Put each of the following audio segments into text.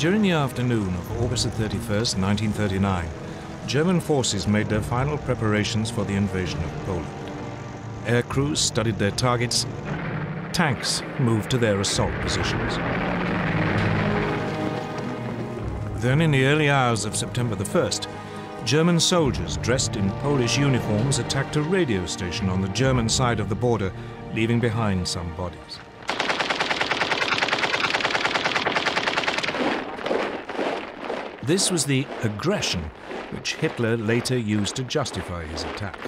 During the afternoon of August 31st, 1939, German forces made their final preparations for the invasion of Poland. Air crews studied their targets. Tanks moved to their assault positions. Then, in the early hours of September the 1st, German soldiers dressed in Polish uniforms attacked a radio station on the German side of the border, leaving behind some bodies. This was the aggression which Hitler later used to justify his attack.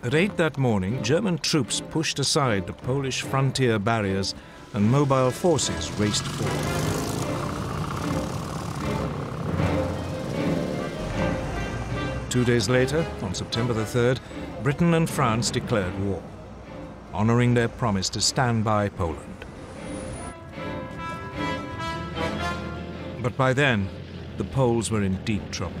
At 8 that morning, German troops pushed aside the Polish frontier barriers and mobile forces raced forward. Two days later, on September the 3rd, Britain and France declared war, honoring their promise to stand by Poland. But by then, the Poles were in deep trouble.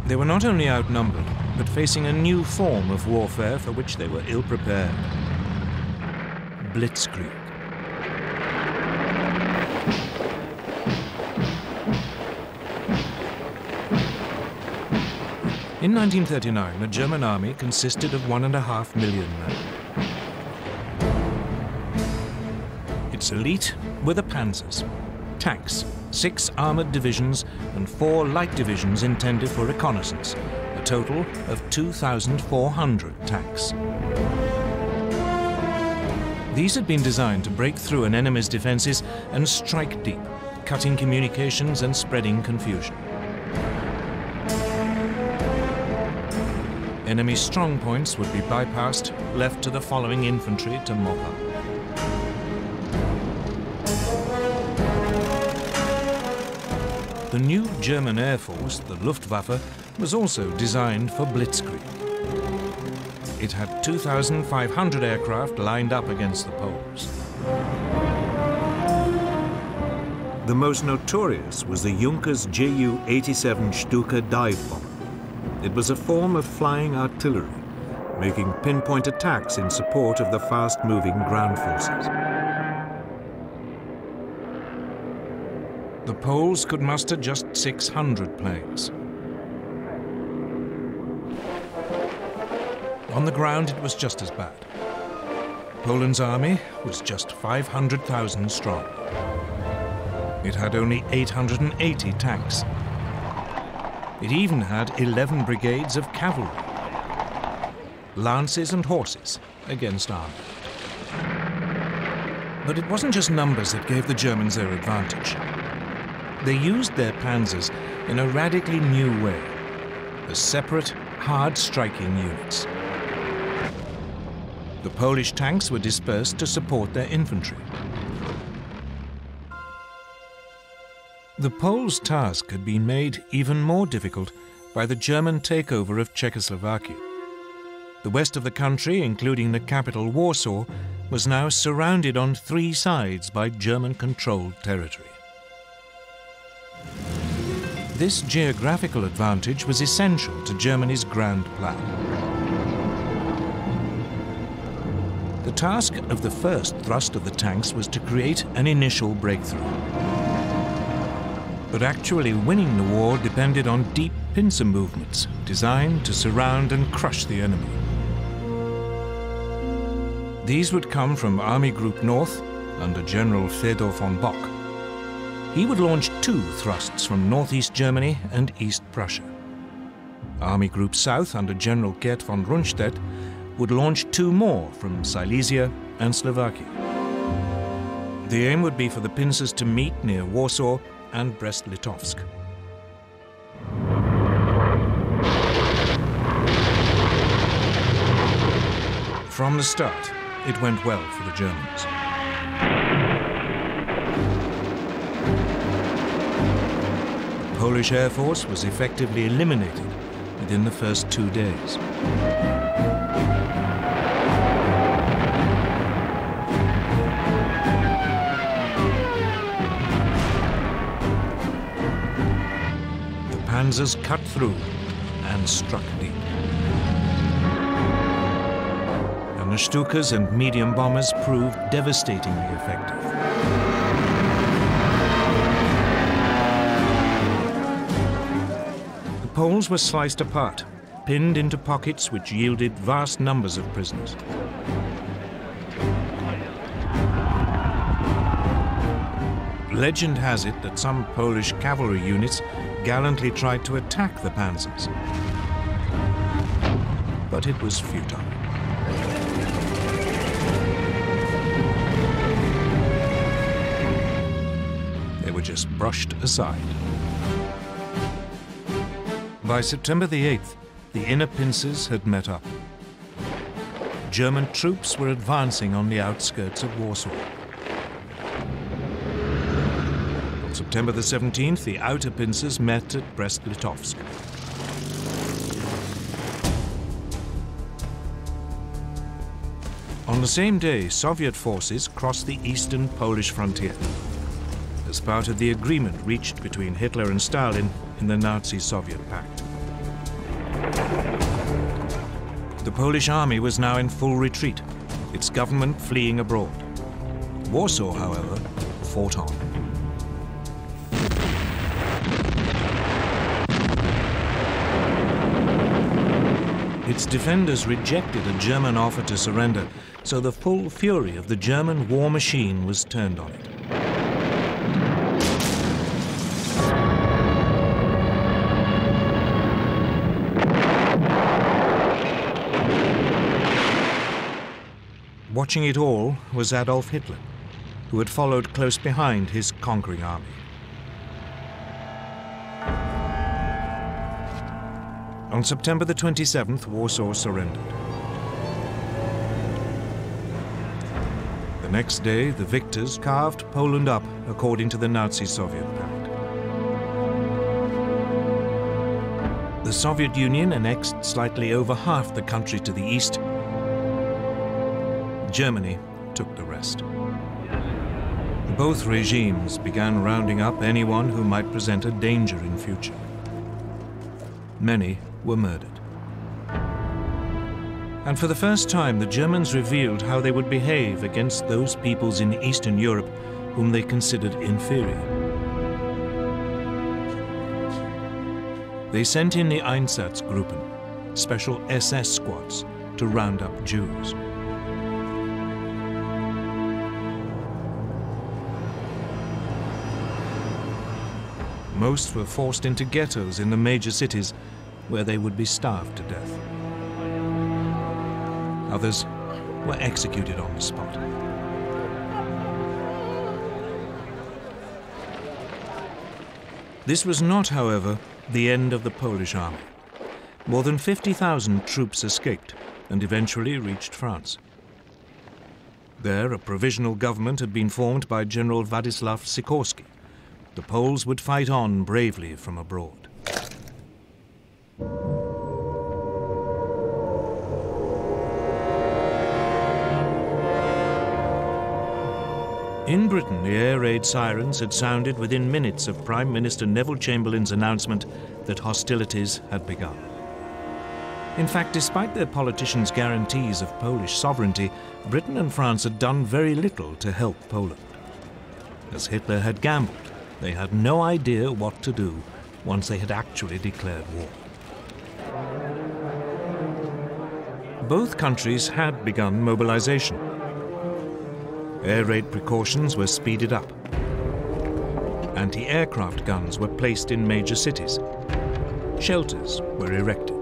They were not only outnumbered, but facing a new form of warfare for which they were ill-prepared. Blitzkrieg. In 1939, the German army consisted of 1.5 million men. Its elite were the panzers, tanks, 6 armored divisions and 4 light divisions intended for reconnaissance, a total of 2,400 tanks. These had been designed to break through an enemy's defenses and strike deep, cutting communications and spreading confusion. Enemy strong points would be bypassed, left to the following infantry to mop up. The new German Air Force, the Luftwaffe, was also designed for Blitzkrieg. It had 2,500 aircraft lined up against the Poles. The most notorious was the Junkers Ju-87 Stuka dive bomber. It was a form of flying artillery, making pinpoint attacks in support of the fast-moving ground forces. The Poles could muster just 600 planes. On the ground, it was just as bad. Poland's army was just 500,000 strong. It had only 880 tanks. It even had 11 brigades of cavalry, lances and horses against army. But it wasn't just numbers that gave the Germans their advantage. They used their panzers in a radically new way, as separate, hard-striking units. The Polish tanks were dispersed to support their infantry. The Poles' task had been made even more difficult by the German takeover of Czechoslovakia. The west of the country, including the capital Warsaw, was now surrounded on 3 sides by German-controlled territory. This geographical advantage was essential to Germany's grand plan. The task of the first thrust of the tanks was to create an initial breakthrough. But actually winning the war depended on deep pincer movements designed to surround and crush the enemy. These would come from Army Group North under General Fedor von Bock. He would launch 2 thrusts from northeast Germany and East Prussia. Army Group South under General Gerd von Rundstedt would launch 2 more from Silesia and Slovakia. The aim would be for the pincers to meet near Warsaw and Brest-Litovsk. From the start, it went well for the Germans. The Polish Air Force was effectively eliminated within the first 2 days. Panzers cut through and struck deep. The Stukas and medium bombers proved devastatingly effective. The Poles were sliced apart, pinned into pockets which yielded vast numbers of prisoners. Legend has it that some Polish cavalry units gallantly tried to attack the panzers, but it was futile. They were just brushed aside. By September the 8th, the inner pincers had met up. German troops were advancing on the outskirts of Warsaw. On September the 17th, the outer pincers met at Brest-Litovsk. On the same day, Soviet forces crossed the eastern Polish frontier as part of the agreement reached between Hitler and Stalin in the Nazi-Soviet pact. The Polish army was now in full retreat, its government fleeing abroad. Warsaw, however, fought on. Its defenders rejected a German offer to surrender, so the full fury of the German war machine was turned on it. Watching it all was Adolf Hitler, who had followed close behind his conquering army. On September the 27th, Warsaw surrendered. The next day, the victors carved Poland up according to the Nazi-Soviet pact. The Soviet Union annexed slightly over half the country to the east. Germany took the rest. Both regimes began rounding up anyone who might present a danger in future. Many were murdered. And for the first time, the Germans revealed how they would behave against those peoples in Eastern Europe whom they considered inferior. They sent in the Einsatzgruppen, special SS squads, to round up Jews. Most were forced into ghettos in the major cities, where they would be starved to death. Others were executed on the spot. This was not, however, the end of the Polish army. More than 50,000 troops escaped and eventually reached France. There, a provisional government had been formed by General Władysław Sikorski. The Poles would fight on bravely from abroad. In Britain, the air raid sirens had sounded within minutes of Prime Minister Neville Chamberlain's announcement that hostilities had begun. In fact, despite their politicians' guarantees of Polish sovereignty, Britain and France had done very little to help Poland. As Hitler had gambled, they had no idea what to do once they had actually declared war. Both countries had begun mobilization. Air raid precautions were speeded up. Anti-aircraft guns were placed in major cities. Shelters were erected.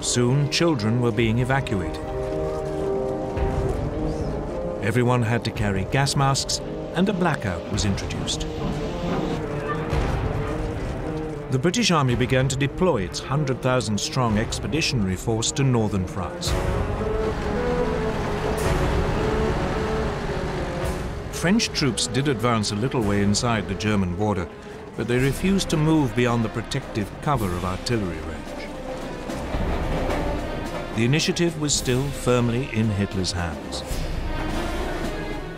Soon, children were being evacuated. Everyone had to carry gas masks, and a blackout was introduced. The British Army began to deploy its 100,000-strong expeditionary force to northern France. French troops did advance a little way inside the German border, but they refused to move beyond the protective cover of artillery range. The initiative was still firmly in Hitler's hands.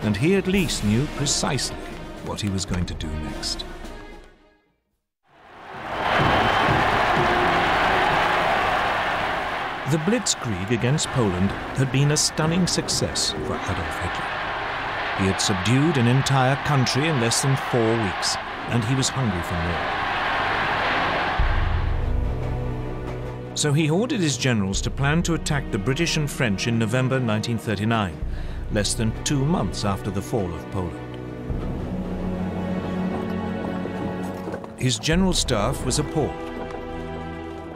And he at least knew precisely what he was going to do next. The Blitzkrieg against Poland had been a stunning success for Adolf Hitler. He had subdued an entire country in less than 4 weeks, and he was hungry for more. So he ordered his generals to plan to attack the British and French in November 1939, less than 2 months after the fall of Poland. His general staff was appalled.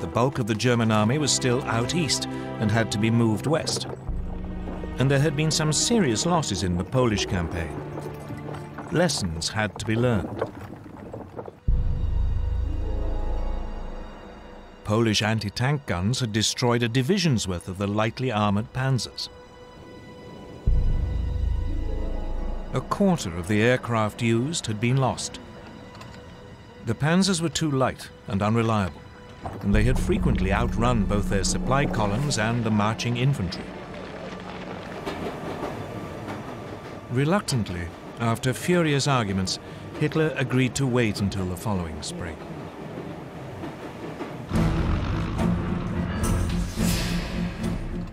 The bulk of the German army was still out east and had to be moved west. And there had been some serious losses in the Polish campaign. Lessons had to be learned. Polish anti-tank guns had destroyed a division's worth of the lightly armored panzers. A quarter of the aircraft used had been lost. The panzers were too light and unreliable, and they had frequently outrun both their supply columns and the marching infantry. Reluctantly, after furious arguments, Hitler agreed to wait until the following spring.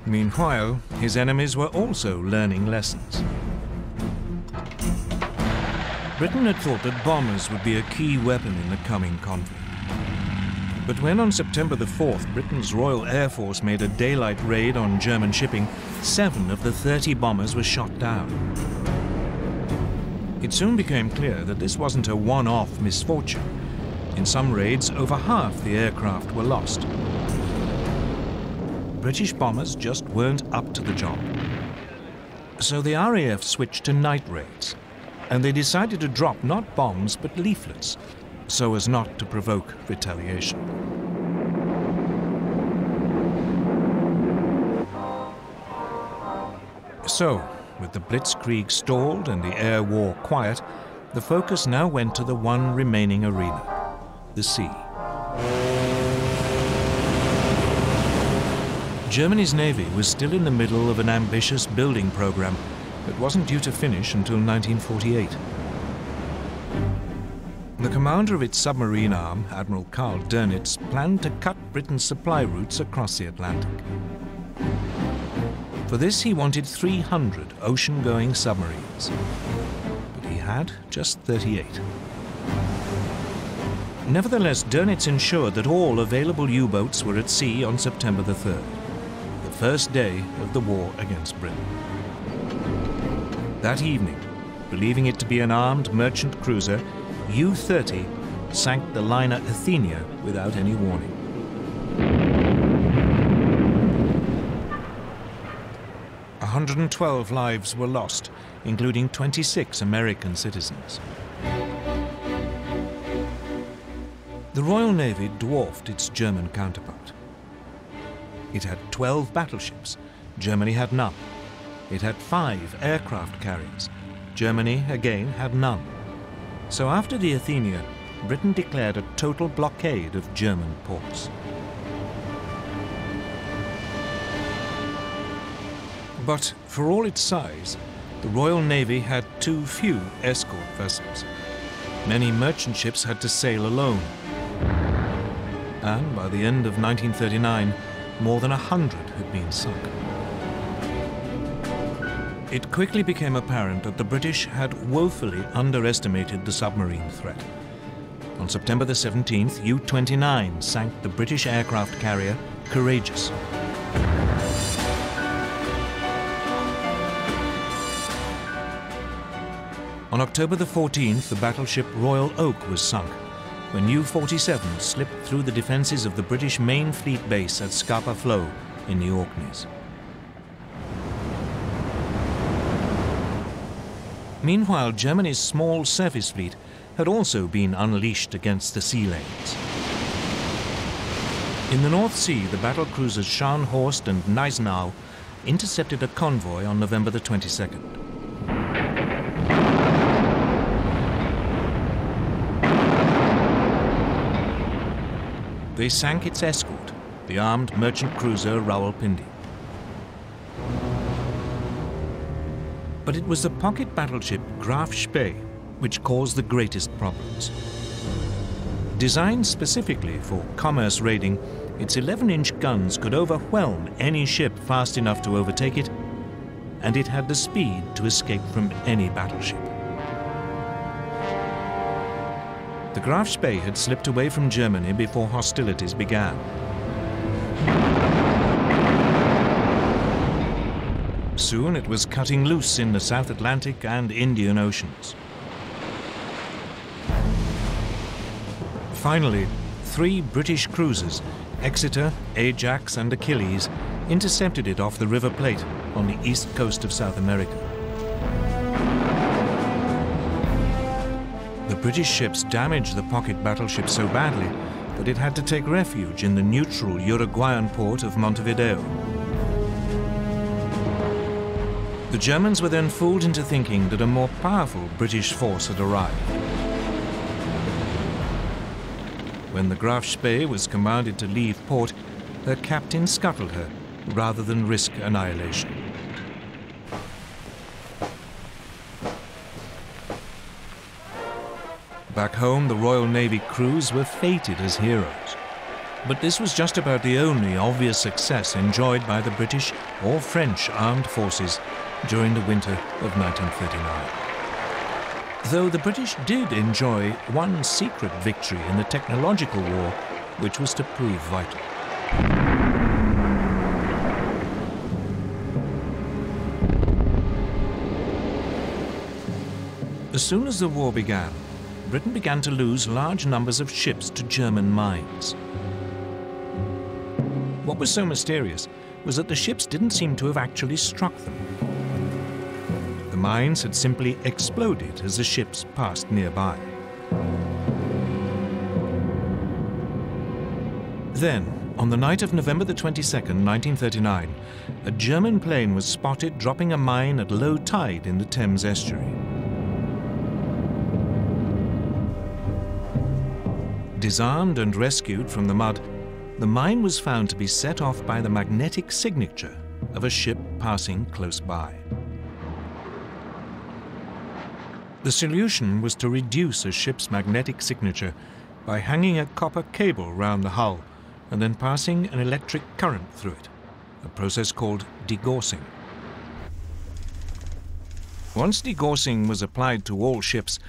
Meanwhile, his enemies were also learning lessons. Britain had thought that bombers would be a key weapon in the coming conflict. But when on September the 4th, Britain's Royal Air Force made a daylight raid on German shipping, 7 of the 30 bombers were shot down. It soon became clear that this wasn't a one-off misfortune. In some raids, over half the aircraft were lost. British bombers just weren't up to the job. So the RAF switched to night raids, and they decided to drop not bombs but leaflets, so as not to provoke retaliation. So, with the Blitzkrieg stalled and the air war quiet, the focus now went to the one remaining arena, the sea. Germany's navy was still in the middle of an ambitious building program that wasn't due to finish until 1948. The commander of its submarine arm, Admiral Karl Dönitz, planned to cut Britain's supply routes across the Atlantic. For this, he wanted 300 ocean-going submarines, but he had just 38. Nevertheless, Dönitz ensured that all available U-boats were at sea on September the 3rd, the first day of the war against Britain. That evening, believing it to be an armed merchant cruiser, U-30 sank the liner Athenia without any warning. – 112 lives were lost, including 26 American citizens. The Royal Navy dwarfed its German counterpart. It had 12 battleships. Germany had none. It had 5 aircraft carriers. Germany, again, had none. So after the Athenia, Britain declared a total blockade of German ports. But for all its size, the Royal Navy had too few escort vessels. Many merchant ships had to sail alone. And by the end of 1939, more than 100 had been sunk. It quickly became apparent that the British had woefully underestimated the submarine threat. On September the 17th, U-29 sank the British aircraft carrier Courageous. On October the 14th, the battleship Royal Oak was sunk when U-47 slipped through the defences of the British main fleet base at Scapa Flow in the Orkneys. Meanwhile, Germany's small surface fleet had also been unleashed against the sea lanes. In the North Sea, the battle cruisers Scharnhorst and Gneisenau intercepted a convoy on November the 22nd. They sank its escort, the armed merchant cruiser Rawalpindi. But it was the pocket battleship Graf Spee which caused the greatest problems. Designed specifically for commerce raiding, Its 11-inch guns could overwhelm any ship fast enough to overtake it, and it had the speed to escape from any battleship. The Graf Spee had slipped away from Germany before hostilities began. Soon it was cutting loose in the South Atlantic and Indian Oceans. Finally, 3 British cruisers, Exeter, Ajax and Achilles, intercepted it off the River Plate on the east coast of South America. The British ships damaged the pocket battleship so badly that it had to take refuge in the neutral Uruguayan port of Montevideo. The Germans were then fooled into thinking that a more powerful British force had arrived. When the Graf Spee was commanded to leave port, her captain scuttled her rather than risk annihilation. Back home, the Royal Navy crews were feted as heroes. But this was just about the only obvious success enjoyed by the British or French armed forces during the winter of 1939. Though the British did enjoy one secret victory in the technological war, which was to prove vital. As soon as the war began, Britain began to lose large numbers of ships to German mines. What was so mysterious was that the ships didn't seem to have actually struck them. The mines had simply exploded as the ships passed nearby. Then, on the night of November the 22nd, 1939, a German plane was spotted dropping a mine at low tide in the Thames estuary. Disarmed and rescued from the mud, the mine was found to be set off by the magnetic signature of a ship passing close by. The solution was to reduce a ship's magnetic signature by hanging a copper cable round the hull and then passing an electric current through it, a process called degaussing. Once degaussing was applied to all ships,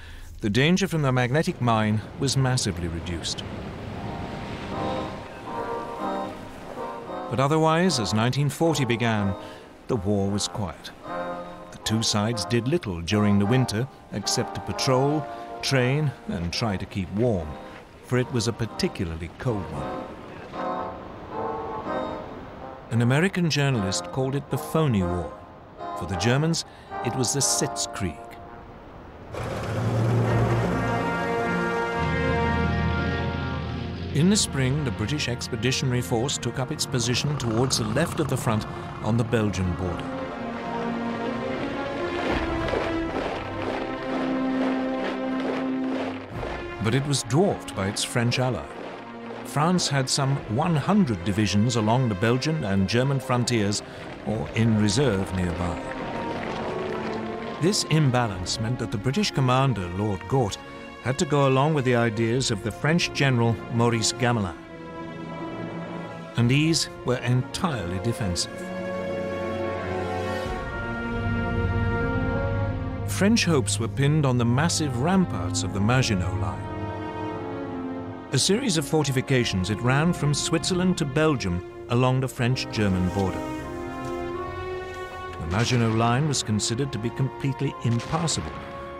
the danger from the magnetic mine was massively reduced. But otherwise, as 1940 began, the war was quiet. The two sides did little during the winter except to patrol, train, and try to keep warm, for it was a particularly cold one. An American journalist called it the phony war. For the Germans, it was the Blitzkrieg. In the spring, the British Expeditionary Force took up its position towards the left of the front on the Belgian border. But it was dwarfed by its French ally. France had some 100 divisions along the Belgian and German frontiers or in reserve nearby. This imbalance meant that the British commander, Lord Gort, had to go along with the ideas of the French general Maurice Gamelin. And these were entirely defensive. French hopes were pinned on the massive ramparts of the Maginot Line. A series of fortifications, it ran from Switzerland to Belgium along the French-German border. The Maginot Line was considered to be completely impassable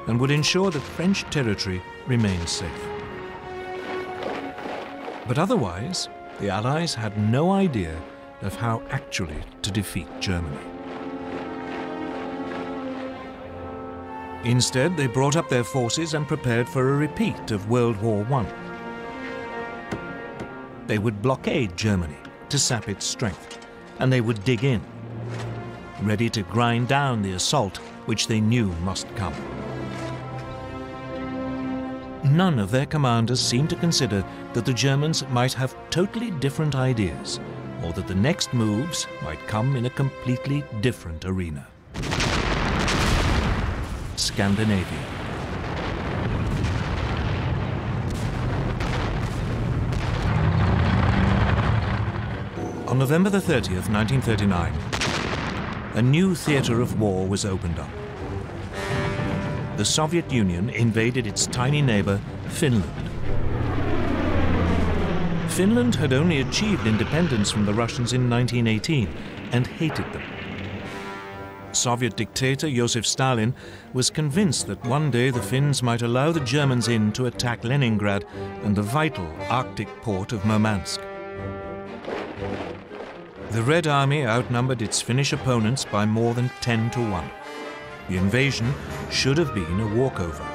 and would ensure that French territory remained safe. But otherwise, the Allies had no idea of how actually to defeat Germany. Instead, they brought up their forces and prepared for a repeat of World War I. They would blockade Germany to sap its strength, and they would dig in, ready to grind down the assault which they knew must come. None of their commanders seemed to consider that the Germans might have totally different ideas, or that the next moves might come in a completely different arena. Scandinavia. On November the 30th, 1939, a new theatre of war was opened up. The Soviet Union invaded its tiny neighbour, Finland. Finland had only achieved independence from the Russians in 1918 and hated them. Soviet dictator Joseph Stalin was convinced that one day the Finns might allow the Germans in to attack Leningrad and the vital Arctic port of Murmansk. The Red Army outnumbered its Finnish opponents by more than 10 to 1. The invasion should have been a walkover.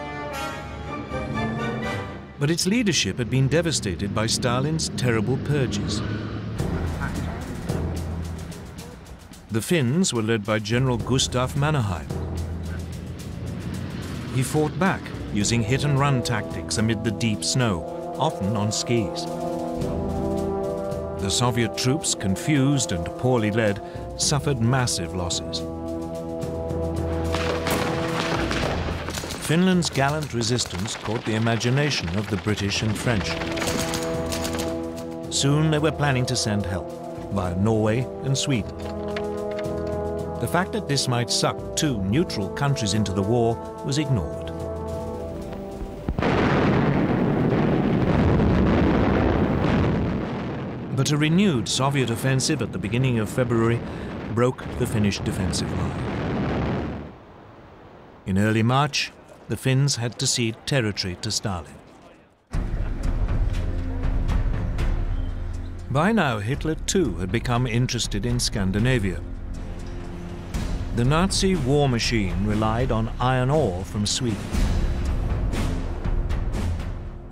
But its leadership had been devastated by Stalin's terrible purges. The Finns were led by General Gustav Mannerheim. He fought back, using hit-and-run tactics amid the deep snow, often on skis. The Soviet troops, confused and poorly led, suffered massive losses. Finland's gallant resistance caught the imagination of the British and French. Soon they were planning to send help via Norway and Sweden. The fact that this might suck two neutral countries into the war was ignored. But a renewed Soviet offensive at the beginning of February broke the Finnish defensive line. In early March, the Finns had to cede territory to Stalin. By now, Hitler too had become interested in Scandinavia. The Nazi war machine relied on iron ore from Sweden.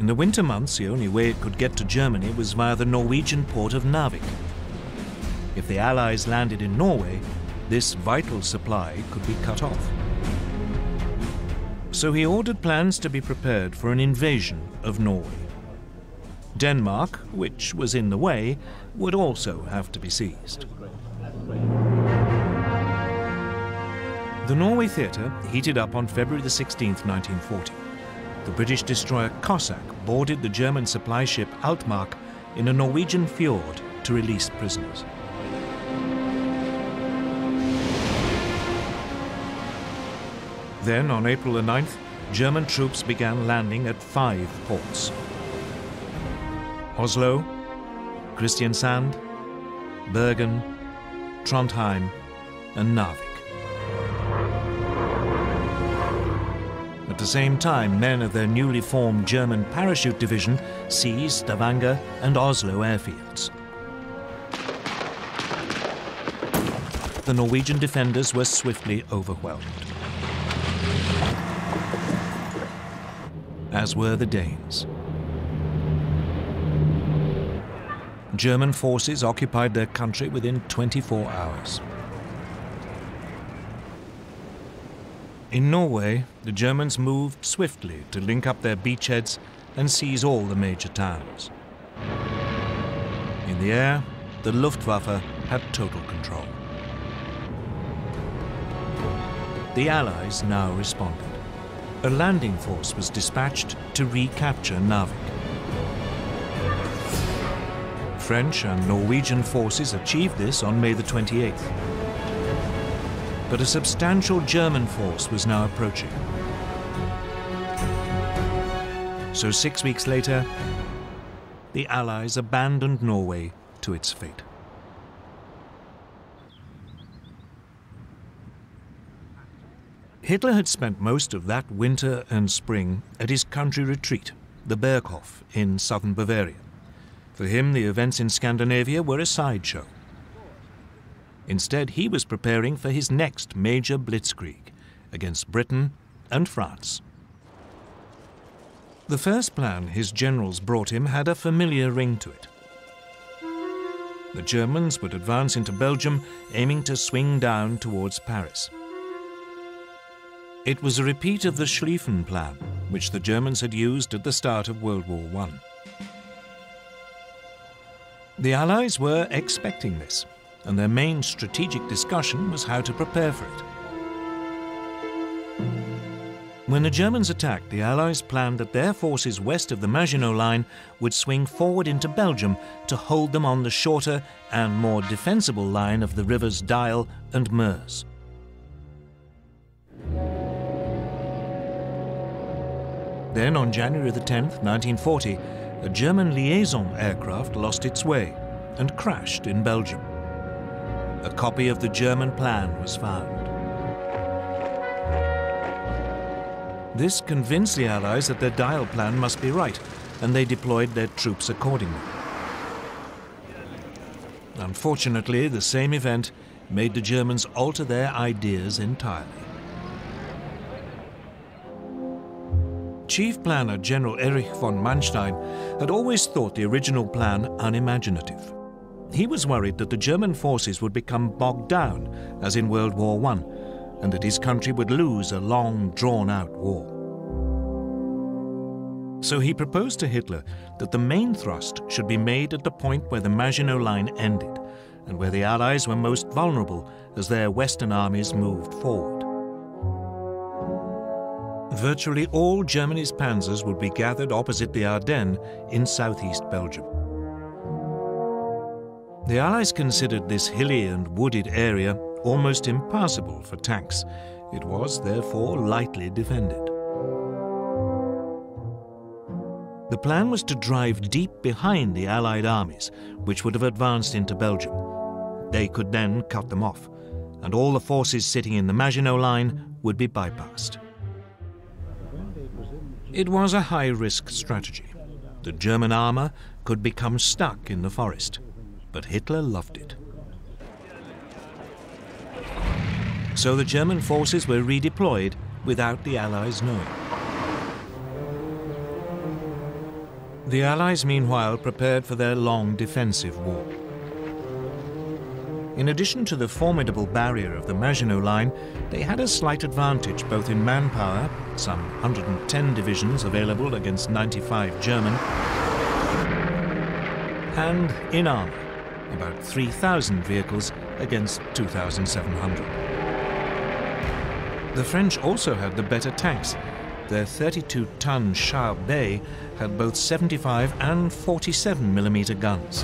In the winter months, the only way it could get to Germany was via the Norwegian port of Narvik. If the Allies landed in Norway, this vital supply could be cut off. So he ordered plans to be prepared for an invasion of Norway. Denmark, which was in the way, would also have to be seized. The Norway theatre heated up on February the 16th, 1940. The British destroyer Cossack boarded the German supply ship Altmark in a Norwegian fjord to release prisoners. Then, on April the 9th, German troops began landing at 5 ports: Oslo, Kristiansand, Bergen, Trondheim, and Narvik. At the same time, men of their newly formed German parachute division seized Stavanger and Oslo airfields. The Norwegian defenders were swiftly overwhelmed, as were the Danes. German forces occupied their country within 24 hours. In Norway, the Germans moved swiftly to link up their beachheads and seize all the major towns. In the air, the Luftwaffe had total control. The Allies now responded. A landing force was dispatched to recapture Narvik. French and Norwegian forces achieved this on May the 28th. But a substantial German force was now approaching. So 6 weeks later, the Allies abandoned Norway to its fate. Hitler had spent most of that winter and spring at his country retreat, the Berghof in southern Bavaria. For him, the events in Scandinavia were a sideshow. Instead, he was preparing for his next major Blitzkrieg against Britain and France. The first plan his generals brought him had a familiar ring to it. The Germans would advance into Belgium, aiming to swing down towards Paris. It was a repeat of the Schlieffen Plan, which the Germans had used at the start of World War I. The Allies were expecting this, and their main strategic discussion was how to prepare for it. When the Germans attacked, the Allies planned that their forces west of the Maginot Line would swing forward into Belgium to hold them on the shorter and more defensible line of the rivers Dyle and Meuse. Then, on January the 10th, 1940, a German liaison aircraft lost its way and crashed in Belgium. A copy of the German plan was found. This convinced the Allies that their Dyle plan must be right, and they deployed their troops accordingly. Unfortunately, the same event made the Germans alter their ideas entirely. Chief planner General Erich von Manstein had always thought the original plan unimaginative. He was worried that the German forces would become bogged down, as in World War I, and that his country would lose a long, drawn-out war. So he proposed to Hitler that the main thrust should be made at the point where the Maginot Line ended, and where the Allies were most vulnerable as their Western armies moved forward. Virtually all Germany's panzers would be gathered opposite the Ardennes in southeast Belgium. The Allies considered this hilly and wooded area almost impassable for tanks. It was, therefore, lightly defended. The plan was to drive deep behind the Allied armies, which would have advanced into Belgium. They could then cut them off, and all the forces sitting in the Maginot Line would be bypassed. It was a high-risk strategy. The German armor could become stuck in the forest, but Hitler loved it. So the German forces were redeployed without the Allies knowing. The Allies, meanwhile, prepared for their long defensive war. In addition to the formidable barrier of the Maginot Line, they had a slight advantage both in manpower, some 110 divisions available against 95 German, and in armor, about 3,000 vehicles against 2,700. The French also had the better tanks. Their 32-ton Char Bay had both 75 and 47mm guns.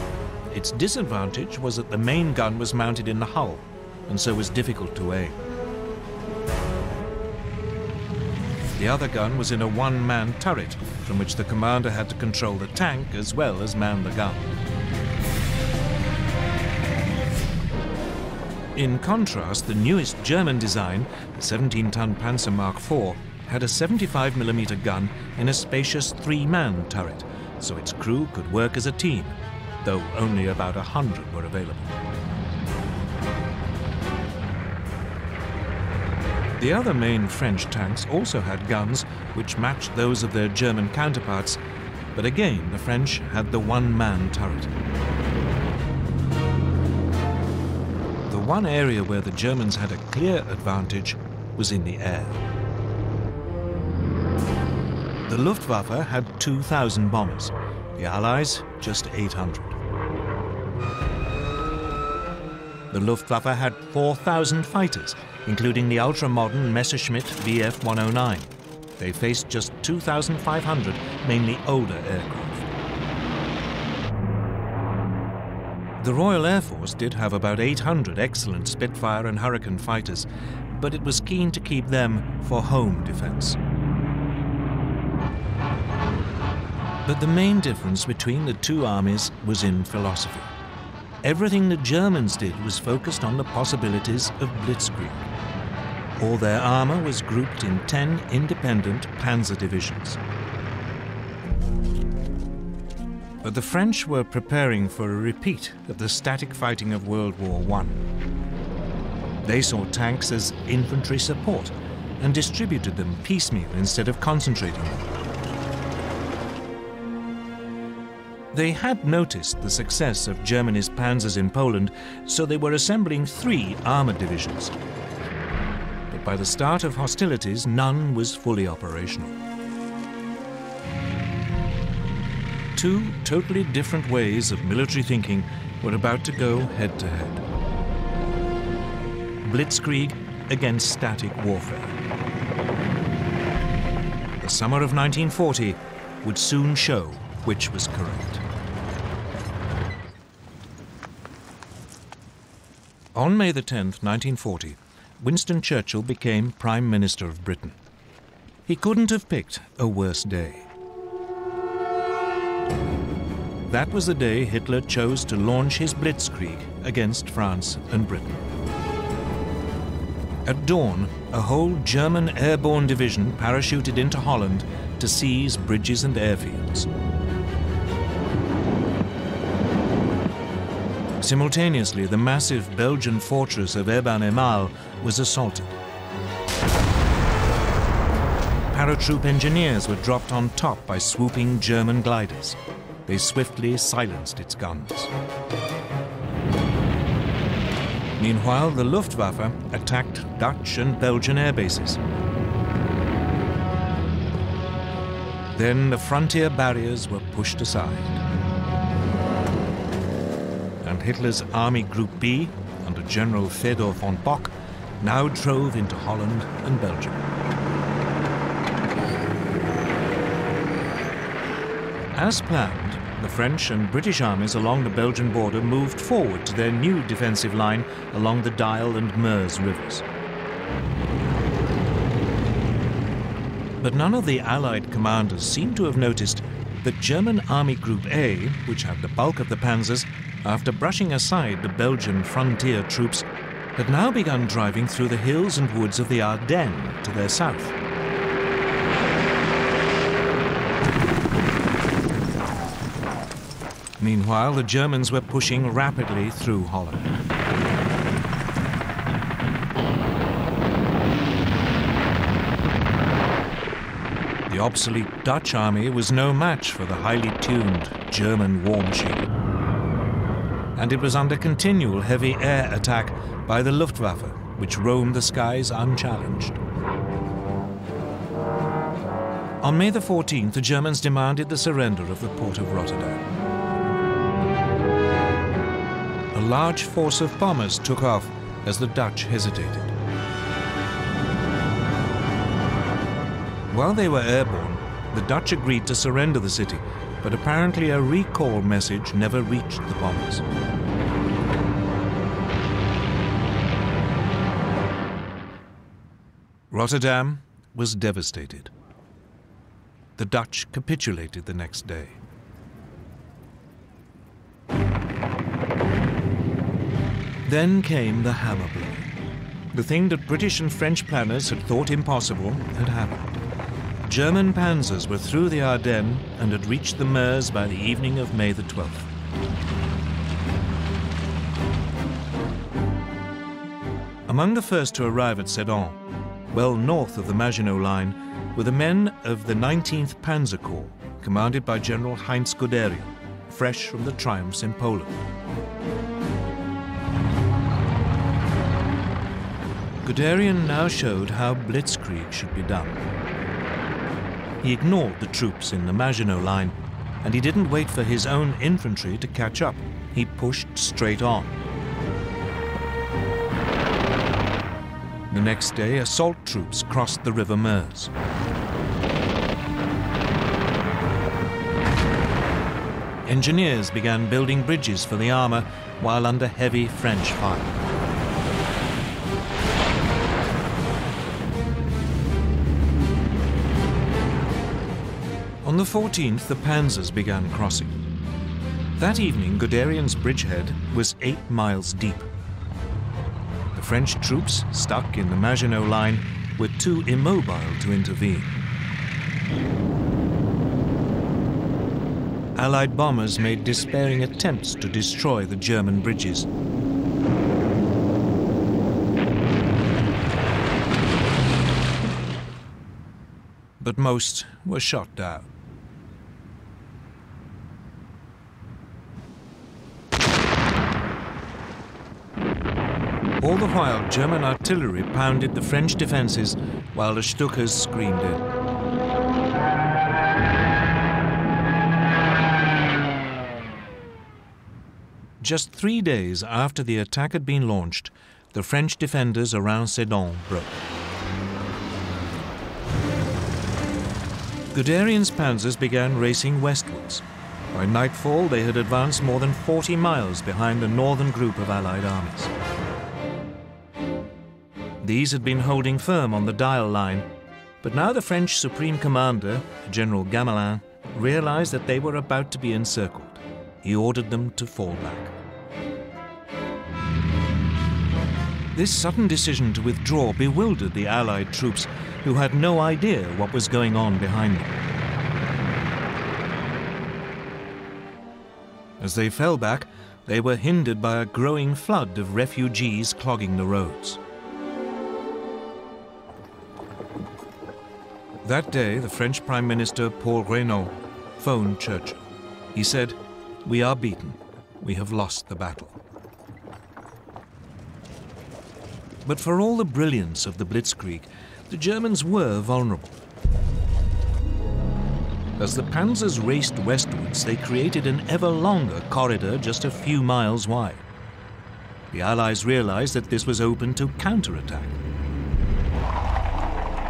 Its disadvantage was that the main gun was mounted in the hull, and so was difficult to aim. The other gun was in a one-man turret, from which the commander had to control the tank as well as man the gun. In contrast, the newest German design, the 17-ton Panzer Mark IV, had a 75mm gun in a spacious three-man turret, so its crew could work as a team, though only about 100 were available. The other main French tanks also had guns which matched those of their German counterparts, but again the French had the one-man turret. The one area where the Germans had a clear advantage was in the air. The Luftwaffe had 2,000 bombers, the Allies just 800. The Luftwaffe had 4,000 fighters, including the ultra-modern Messerschmitt Bf 109. They faced just 2,500, mainly older aircraft. The Royal Air Force did have about 800 excellent Spitfire and Hurricane fighters, but it was keen to keep them for home defense. But the main difference between the two armies was in philosophy. Everything the Germans did was focused on the possibilities of Blitzkrieg. All their armor was grouped in 10 independent panzer divisions. But the French were preparing for a repeat of the static fighting of World War I. They saw tanks as infantry support and distributed them piecemeal instead of concentrating them. They had noticed the success of Germany's panzers in Poland, so they were assembling 3 armored divisions. But by the start of hostilities, none was fully operational. 2 totally different ways of military thinking were about to go head-to-head. Blitzkrieg against static warfare. The summer of 1940 would soon show which was correct. On May the 10th, 1940, Winston Churchill became Prime Minister of Britain. He couldn't have picked a worse day. That was the day Hitler chose to launch his Blitzkrieg against France and Britain. At dawn, a whole German airborne division parachuted into Holland to seize bridges and airfields. Simultaneously, the massive Belgian fortress of Eben-Emael was assaulted. Paratroop engineers were dropped on top by swooping German gliders. They swiftly silenced its guns. Meanwhile, the Luftwaffe attacked Dutch and Belgian air bases. Then the frontier barriers were pushed aside. And Hitler's Army Group B, under General Fedor von Bock, now drove into Holland and Belgium. As planned, the French and British armies along the Belgian border moved forward to their new defensive line along the Dyle and Meuse rivers. But none of the Allied commanders seemed to have noticed that German Army Group A, which had the bulk of the panzers, after brushing aside the Belgian frontier troops, had now begun driving through the hills and woods of the Ardennes to their south. Meanwhile, the Germans were pushing rapidly through Holland. The obsolete Dutch army was no match for the highly tuned German war machine. And it was under continual heavy air attack by the Luftwaffe, which roamed the skies unchallenged. On May the 14th, the Germans demanded the surrender of the port of Rotterdam. A large force of bombers took off as the Dutch hesitated. While they were airborne, the Dutch agreed to surrender the city, but apparently a recall message never reached the bombers. Rotterdam was devastated. The Dutch capitulated the next day. Then came the hammer blow. The thing that British and French planners had thought impossible had happened. German panzers were through the Ardennes and had reached the Meuse by the evening of May the 12th. Among the first to arrive at Sedan, well north of the Maginot Line, were the men of the 19th Panzer Corps, commanded by General Heinz Guderian, fresh from the triumphs in Poland. Guderian now showed how Blitzkrieg should be done. He ignored the troops in the Maginot Line, and he didn't wait for his own infantry to catch up. He pushed straight on. The next day, assault troops crossed the River Meuse. Engineers began building bridges for the armor while under heavy French fire. On the 14th, the panzers began crossing. That evening, Guderian's bridgehead was 8 miles deep. The French troops, stuck in the Maginot Line, were too immobile to intervene. Allied bombers made despairing attempts to destroy the German bridges. But most were shot down. All the while, German artillery pounded the French defenses while the Stukas screamed in. Just 3 days after the attack had been launched, the French defenders around Sedan broke. Guderian's panzers began racing westwards. By nightfall, they had advanced more than 40 miles behind the northern group of Allied armies. These had been holding firm on the Dial line, but now the French Supreme Commander, General Gamelin, realized that they were about to be encircled. He ordered them to fall back. This sudden decision to withdraw bewildered the Allied troops, who had no idea what was going on behind them. As they fell back, they were hindered by a growing flood of refugees clogging the roads. That day, the French Prime Minister Paul Reynaud phoned Churchill. He said, "We are beaten. We have lost the battle." But for all the brilliance of the Blitzkrieg, the Germans were vulnerable. As the panzers raced westwards, they created an ever longer corridor just a few miles wide. The Allies realized that this was open to counterattack.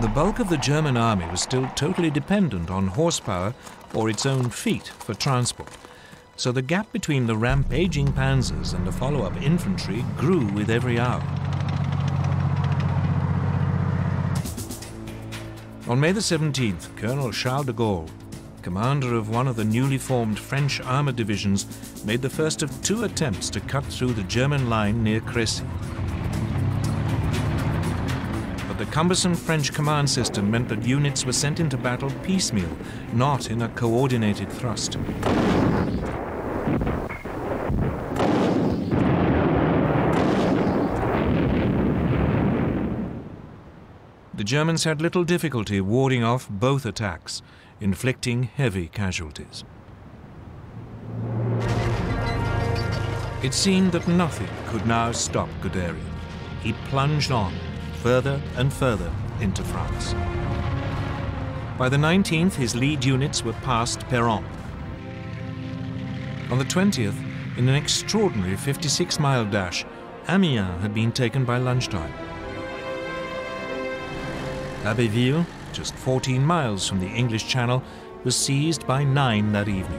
The bulk of the German army was still totally dependent on horsepower or its own feet for transport, so the gap between the rampaging panzers and the follow-up infantry grew with every hour. On May the 17th, Colonel Charles de Gaulle, commander of one of the newly formed French armored divisions, made the first of 2 attempts to cut through the German line near Crécy. But the cumbersome French command system meant that units were sent into battle piecemeal, not in a coordinated thrust. The Germans had little difficulty warding off both attacks, inflicting heavy casualties. It seemed that nothing could now stop Guderian. He plunged on, further and further into France. By the 19th, his lead units were past Péronne. On the 20th, in an extraordinary 56-mile dash, Amiens had been taken by lunchtime. Abbeville, just 14 miles from the English Channel, was seized by 9 that evening.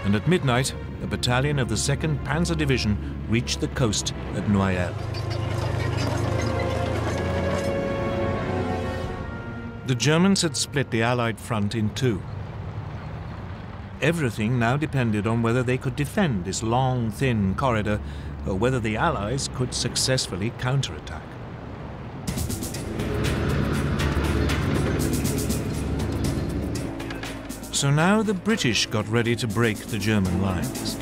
And at midnight, a battalion of the 2nd Panzer Division reached the coast at Noyelles. The Germans had split the Allied front in 2. Everything now depended on whether they could defend this long, thin corridor, or whether the Allies could successfully counterattack. So now the British got ready to break the German lines.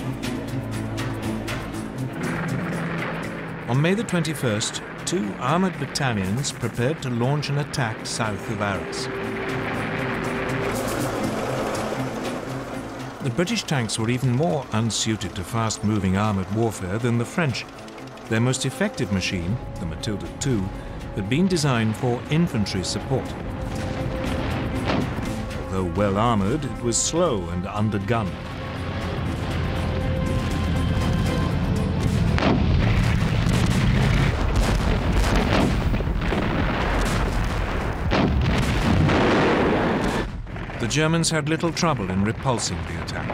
On May the 21st, 2 armoured battalions prepared to launch an attack south of Arras. The British tanks were even more unsuited to fast-moving armoured warfare than the French. Their most effective machine, the Matilda II, had been designed for infantry support. Though well armoured, it was slow and undergunned. The Germans had little trouble in repulsing the attack.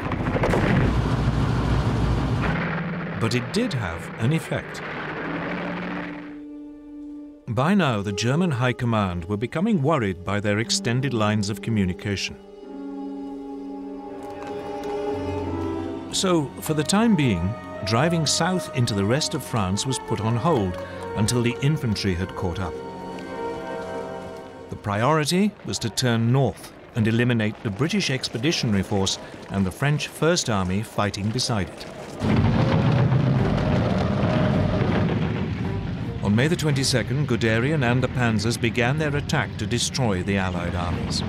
But it did have an effect. By now, the German High Command were becoming worried by their extended lines of communication. So, for the time being, driving south into the rest of France was put on hold until the infantry had caught up. The priority was to turn north and eliminate the British Expeditionary Force and the French First Army fighting beside it. On May the 22nd, Guderian and the panzers began their attack to destroy the Allied armies.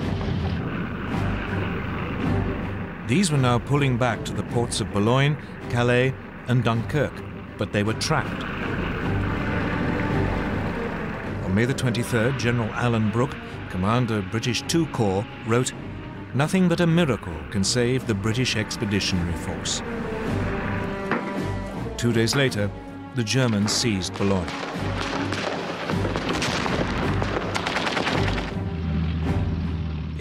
These were now pulling back to the ports of Boulogne, Calais and Dunkirk, but they were trapped. On May the 23rd, General Alan Brooke, commander of British II Corps, wrote, "Nothing but a miracle can save the British Expeditionary Force." 2 days later, the Germans seized Boulogne.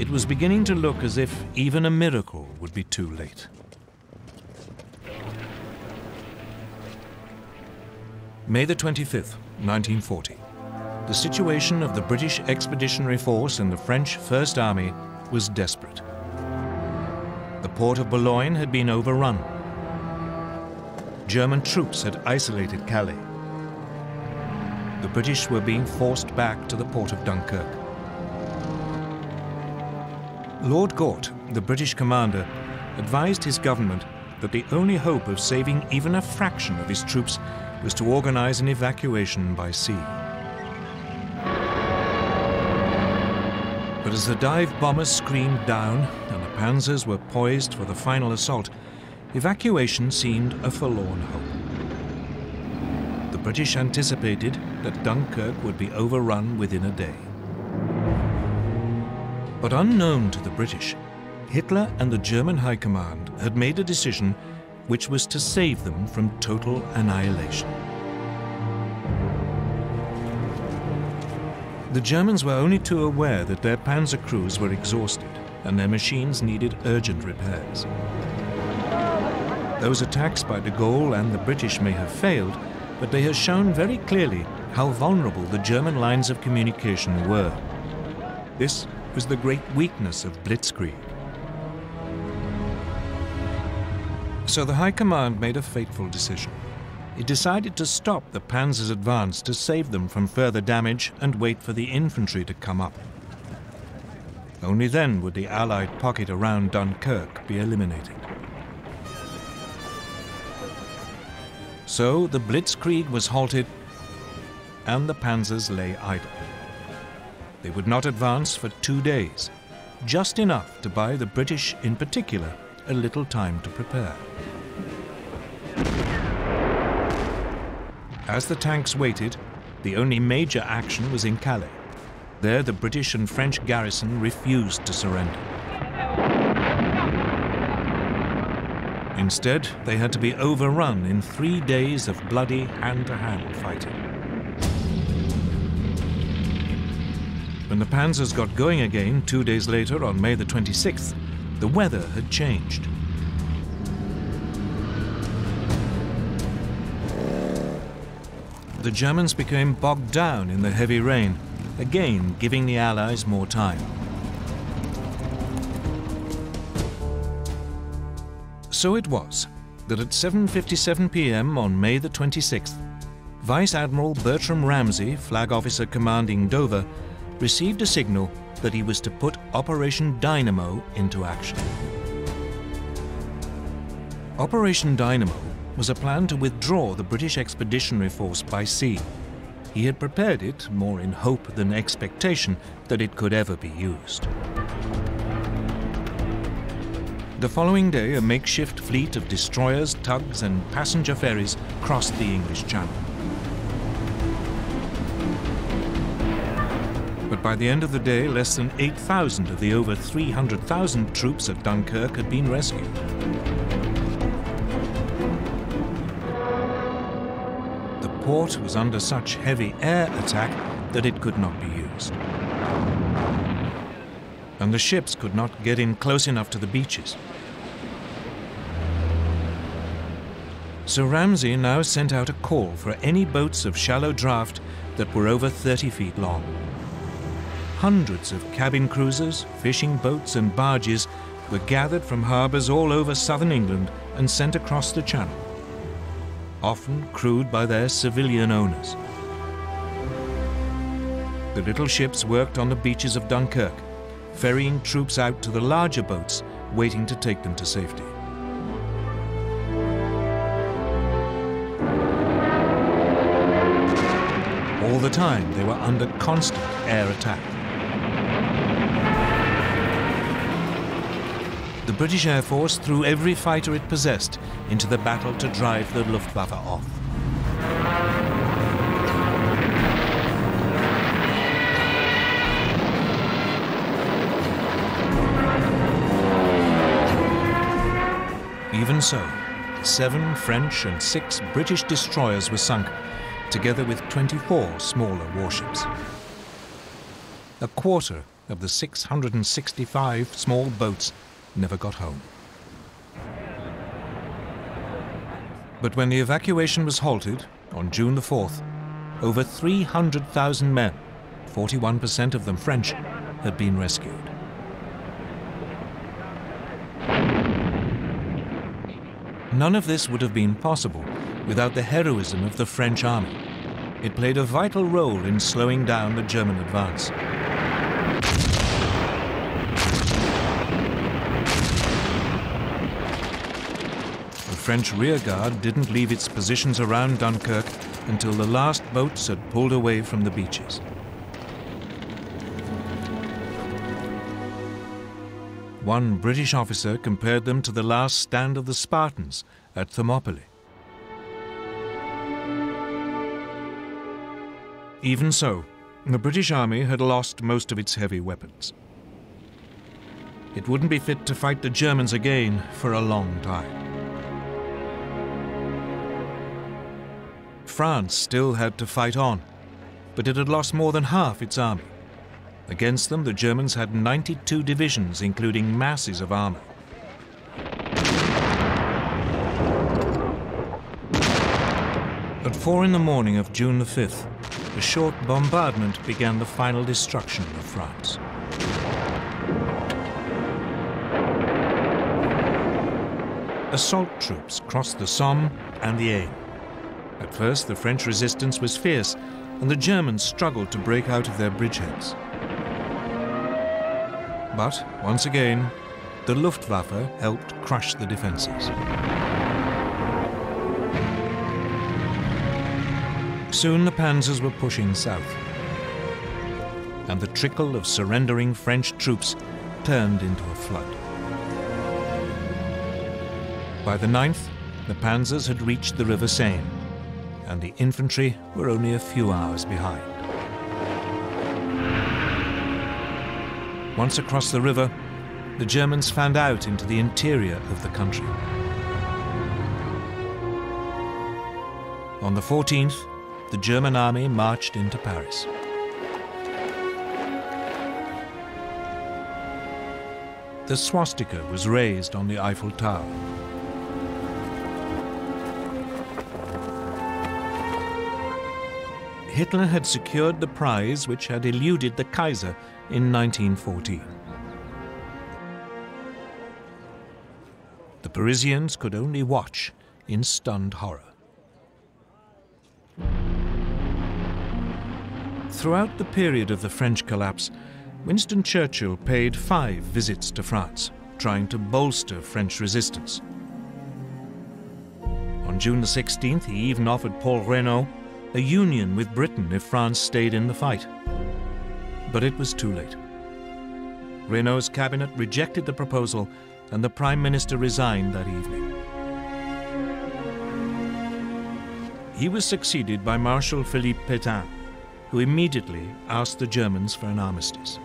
it was beginning to look as if even a miracle would be too late. May the 25th, 1940. The situation of the British Expeditionary Force and the French First Army was desperate. The port of Boulogne had been overrun. German troops had isolated Calais. The British were being forced back to the port of Dunkirk. Lord Gort, the British commander, advised his government that the only hope of saving even a fraction of his troops was to organize an evacuation by sea. But as the dive bombers screamed down and the panzers were poised for the final assault, evacuation seemed a forlorn hope. The British anticipated that Dunkirk would be overrun within a day. But unknown to the British, Hitler and the German High Command had made a decision which was to save them from total annihilation. The Germans were only too aware that their panzer crews were exhausted and their machines needed urgent repairs. Those attacks by de Gaulle and the British may have failed, but they have shown very clearly how vulnerable the German lines of communication were. This was the great weakness of Blitzkrieg. So the High Command made a fateful decision. It decided to stop the panzers' advance to save them from further damage and wait for the infantry to come up. Only then would the Allied pocket around Dunkirk be eliminated. So the Blitzkrieg was halted and the panzers lay idle. They would not advance for 2 days, just enough to buy the British in particular a little time to prepare. As the tanks waited, the only major action was in Calais. There the British and French garrison refused to surrender. Instead, they had to be overrun in 3 days of bloody hand-to-hand fighting. When the panzers got going again 2 days later on May the 26th, the weather had changed. The Germans became bogged down in the heavy rain, again giving the Allies more time. So it was that at 7:57 p.m. on May the 26th, Vice Admiral Bertram Ramsay, flag officer commanding Dover, received a signal that he was to put Operation Dynamo into action. Operation Dynamo was a plan to withdraw the British Expeditionary Force by sea. He had prepared it more in hope than expectation that it could ever be used. The following day, a makeshift fleet of destroyers, tugs, and passenger ferries crossed the English Channel. But by the end of the day, less than 8,000 of the over 300,000 troops at Dunkirk had been rescued. The port was under such heavy air attack that it could not be used. And the ships could not get in close enough to the beaches. So Ramsay now sent out a call for any boats of shallow draft that were over 30 feet long. Hundreds of cabin cruisers, fishing boats and barges were gathered from harbours all over southern England and sent across the Channel, often crewed by their civilian owners. The little ships worked on the beaches of Dunkirk, ferrying troops out to the larger boats, waiting to take them to safety. All the time, they were under constant air attack. The British Air Force threw every fighter it possessed into the battle to drive the Luftwaffe off. Even so, 7 French and 6 British destroyers were sunk, together with 24 smaller warships. A quarter of the 665 small boats never got home. But when the evacuation was halted on June the 4th, over 300,000 men, 41% of them French, had been rescued. None of this would have been possible without the heroism of the French army. It played a vital role in slowing down the German advance. The French rearguard didn't leave its positions around Dunkirk until the last boats had pulled away from the beaches. One British officer compared them to the last stand of the Spartans at Thermopylae. Even so, the British army had lost most of its heavy weapons. It wouldn't be fit to fight the Germans again for a long time. France still had to fight on, but it had lost more than half its army. Against them, the Germans had 92 divisions, including masses of armor. At 4 in the morning of June the 5th, a short bombardment began the final destruction of France. Assault troops crossed the Somme and the Aisne. At first, the French resistance was fierce, and the Germans struggled to break out of their bridgeheads. But, once again, the Luftwaffe helped crush the defenses. Soon the panzers were pushing south, and the trickle of surrendering French troops turned into a flood. By the 9th, the panzers had reached the River Seine, and the infantry were only a few hours behind. Once across the river, the Germans fanned out into the interior of the country. On the 14th, the German army marched into Paris. The swastika was raised on the Eiffel Tower. Hitler had secured the prize which had eluded the Kaiser in 1914. The Parisians could only watch in stunned horror. Throughout the period of the French collapse, Winston Churchill paid 5 visits to France, trying to bolster French resistance. On June the 16th, he even offered Paul Reynaud a union with Britain if France stayed in the fight. But it was too late. Reynaud's cabinet rejected the proposal, and the Prime Minister resigned that evening. He was succeeded by Marshal Philippe Pétain, who immediately asked the Germans for an armistice.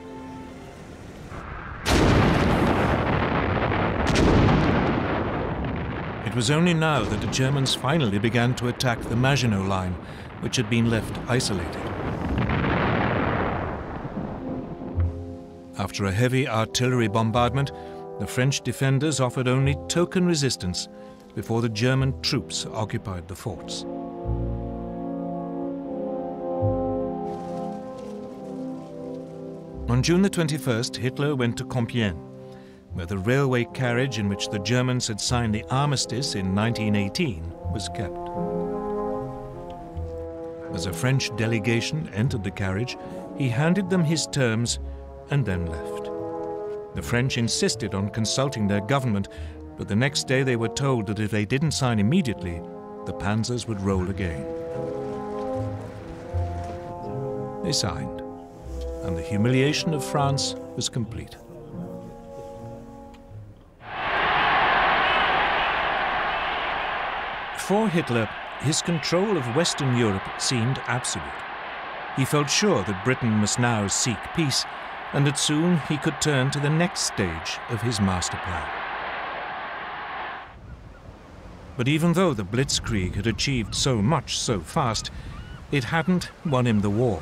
It was only now that the Germans finally began to attack the Maginot Line, which had been left isolated. After a heavy artillery bombardment, the French defenders offered only token resistance before the German troops occupied the forts. On June the 21st, Hitler went to Compiègne, where the railway carriage in which the Germans had signed the armistice in 1918 was kept. As a French delegation entered the carriage, he handed them his terms and then left. The French insisted on consulting their government, but the next day they were told that if they didn't sign immediately, the panzers would roll again. They signed, and the humiliation of France was complete. For Hitler, his control of Western Europe seemed absolute. He felt sure that Britain must now seek peace, and that soon he could turn to the next stage of his master plan. But even though the Blitzkrieg had achieved so much so fast, it hadn't won him the war.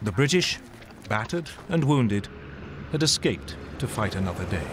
The British, battered and wounded, had escaped to fight another day.